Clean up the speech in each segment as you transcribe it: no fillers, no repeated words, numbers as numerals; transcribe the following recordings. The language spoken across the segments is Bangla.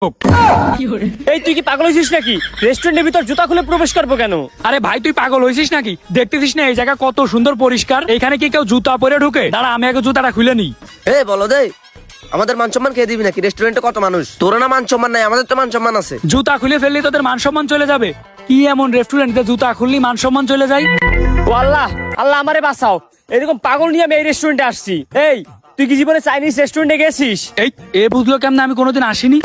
এই তুই কি পাগল হয়েছিস নাকি? রেস্টুরেন্টের ভিতর জুতা খুলে প্রবেশ করবো কেন? আরে ভাই তুই পাগল হয়েছিস নাকি? দেখতেছিস না এই জায়গা কত সুন্দর পরিষ্কার, এখানে কি কেউ জুতা পরে ঢুকে? দাঁড়া আমি আগে জুতাটা খুলে নি। বলো দে, আমাদের মান সম্মান খেয়ে দিবি নাকি? রেস্টুরেন্টে কত মানুষ, তোর না মান সম্মান নাই, আমাদের তো মান সম্মান আছে। জুতা খুলে ফেললি তোদের মান সম্মান চলে যাবে? কি এমন রেস্টুরেন্টে জুতা খুললি মান সম্মান চলে যায়? ও আল্লাহ, আল্লাহ আমারে বাঁচাও, এরকম পাগল নিয়ে আমি এই রেস্টুরেন্টে আসছি। এই তুই কি জীবনে চাইনিজ রেস্টুরেন্টে গেছিস? এই এ বুঝলো কেমন আমি কোনোদিন আসিনি?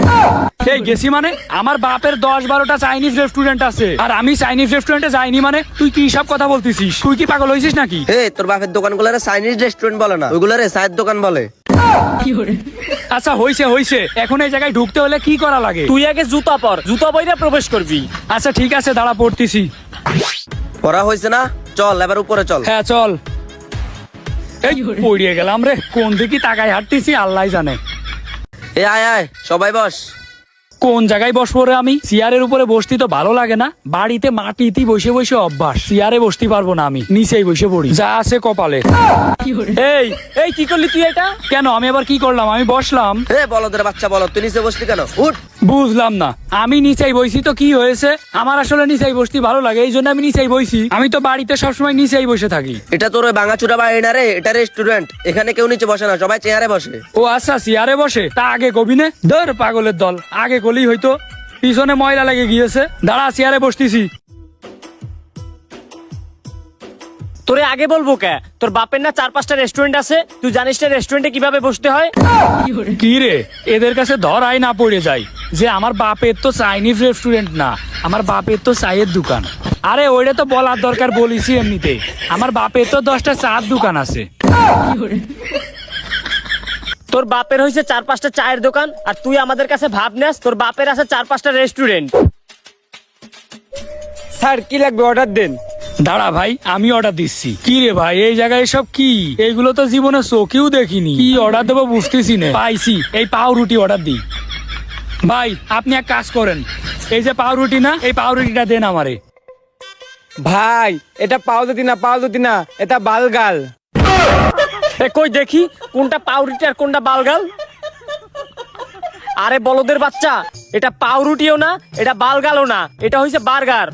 এই গেছি মানে আমার বাপের 10-12টা চাইনিজ রেস্টুরেন্ট আছে, আর আমি চাইনিজ রেস্টুরেন্টে যাইনি মানে? তুই কি সব কথা বলতেছিস? তুই কি পাগল হয়েছিস নাকি? তোর বাপের দোকানগুলোরে চাইনিজ রেস্টুরেন্ট বলে না, ওইগুলোরে চায়ের দোকান বলে। আচ্ছা হইছে, এখন এই জায়গায় ঢুকতে হলে কি করা লাগে? তুই আগে জুতা পর, জুতা পরে প্রবেশ করবি। আচ্ছা ঠিক আছে, দাঁড়া পড়তেছি। পড়া হয়েছে না? চল এবার উপরে চল। হ্যাঁ চল। এই পড়িয়ে গেলাম রে, কোন দিকে তাকায় হাঁটতেছি আল্লাহ জানে। আয় আয় সবাই বস। কোন জায়গায় বসবো রে আমি? চেয়ারের উপরে বসতে তো ভালো লাগে না, বাড়িতে মাটিতে বসে বসে অভ্যাস, চেয়ারে বসতে পারবো না আমি, নিচেই বসে পড়ি যা আছে কপালে। এই এই কি করলি তুই এটা? কেন আমি আবার কি করলাম? আমি বসলাম। বলদের বাচ্চা বলো, তুই নিচে বসলি কেন? উঠ। বুঝলাম না, আমি নিচেই বইছি তো কি হয়েছে? আমার আসলে নিচেই বসতে ভালো লাগে, এই জন্য আমি নিচেই বইছি। আমি তো বাড়িতে সবসময় নিচেই বসে থাকি। এটা তোর ওই ভাঙাচুরা বাড়ি না রে, এটা রেস্টুরেন্ট, এখানে কেউ নিচে বসে না, সবাই চেয়ারে বসে। ও আচ্ছা চেয়ারে বসে, তা আগে কবি নে। ধর পাগলের দল, আগে গলি হইতো, পিছনে ময়লা লেগে গিয়েছে। দাঁড়া চেয়ারে বসতেছি। তোরে আগে বলবো কে? তোর বাপের না 4-5টা রেস্টুরেন্ট আছে, তুই জানিস না রেস্টুরেন্টে কিভাবে বসতে হয়? কি রে, এদের কাছে ধরাই না পড়ে যায় যে আমার বাপের তো চাইনিজ রেস্টুরেন্ট না, আমার বাপের তো চায়ের দোকান। আরে ওইটা তো বলার দরকার, বলিছি এমনিতে। আমার বাপের তো 10টা চার দোকান আছে। তোর বাপের হয়েছে 4-5টা চায়ের দোকান, আর তুই আমাদের কাছে ভাব নেস তোর বাপের আছে 4-5টা রেস্টুরেন্ট। স্যার কি লাগবে অর্ডার দেন। দাঁড়া ভাই আমি অর্ডার দিচ্ছি। কি রে ভাই এই জায়গায় সব কি? এইগুলো তো জীবনে চোখেও দেখিনি। কি অর্ডার দেবো বুঝতেছি না। পাইছি, এই পাউরুটি অর্ডার দিই। ভাই আপনি এক কাজ করেন, এই যে পাউরুটি না, এই পাউরুটিটা দেন আমারে। ভাই এটা পাউরুটি না এটা বালগাল। কই দেখি কোনটা পাউরুটি আর কোনটা বালগাল? আরে বলদের বাচ্চা, এটা পাউরুটিও না, এটা বালগালও না, এটা হইছে বার্গার।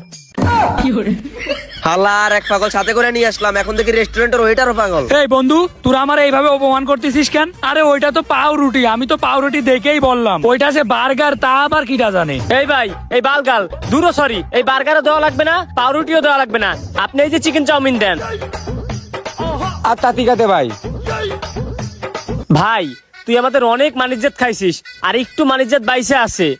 হালা আর এক পাগল সাথে করে নিয়ে আসলাম, এখন দেখি রেস্টুরেন্টের ওইটারও পাগল। এই বন্ধু তোরা আমার এইভাবে অপমান করতেছিস কেন? আরে ওইটা তো পাউরুটি, আমি তো পাউরুটি দেখেই বললাম। ওইটা যে বার্গার, তা আবার কিটা জানে? এই ভাই এই বালগাল দূরও সরি, এই বার্গারও দেওয়া লাগবে না, পাউরুটিও দেওয়া লাগবে না, আপনি এই যে চিকেন চাউমিন দেন। আর তাতিকাতে ভাই। ভাই তুই আমাদের অনেক মানিজ্জাত খাইছিস, আর একটু মানিজ্জাত বাইসে আছে।